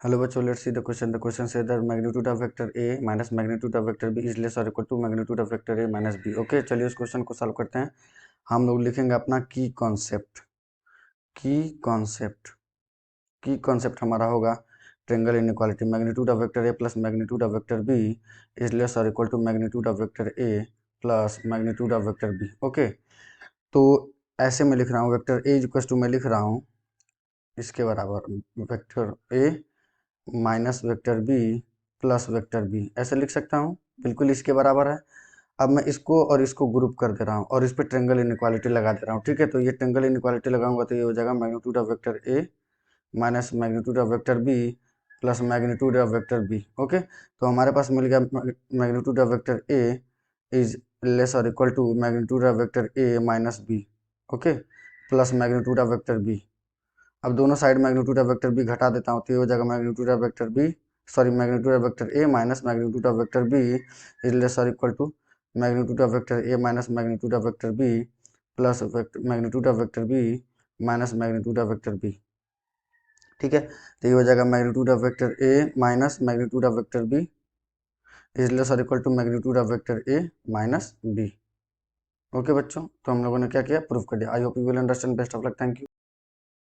Hello बच्चों, let's see the question. The question says the magnitude of vector A minus magnitude of vector B is less और equal to magnitude of vector A minus B. Okay, चलिए उस question को solve करते हैं. हम लोग लिखेंगे अपना की कॉन्सेप्ट. की कॉन्सेप्ट की कॉन्सेप्ट हमारा होगा triangle inequality. Magnitude of vector A plus magnitude of vector B is less और equal to magnitude of vector A plus magnitude of vector B. Okay, तो ऐसे मैं लिख रहा हूँ वेक्टर ए इक्वल टू मैं लिख रहा हूँ इसके बराबर vector A minus vector B plus vector B, ऐसे लिख सकता हूँ. बिल्कुल इसके बराबर है. अब मैं इसको और इसको ग्रुप कर दे रहा हूँ और इस पर ट्रायंगल इनइक्वालिटी लगा दे रहा हूँ. ठीक है, तो ये ट्रायंगल इनइक्वालिटी लगाऊंगा तो ये हो जाएगा magnitude of vector A minus magnitude of vector B plus magnitude of vector B. Okay, तो हमारे पास मिल गया magnitude of vector A is less और equal to magnitude of vector A minus B. Okay, plus magnitude of vector B. अब दोनों side magnitude of vector B घटा देता हूँ तो ये हो जाएगा magnitude of vector B magnitude of vector A minus magnitude of vector B is less और equal to magnitude of vector A minus magnitude of vector B plus magnitude of vector B minus magnitude of vector B. ठीक है, तो ये हो जाएगा magnitude of vector A minus magnitude of vector B is less और equal to magnitude of vector A minus B. Okay बच्चों, तो हम लोगों ने क्या किया, प्रूफ कर दिया. I hope you will understand. Best of luck. Thank you.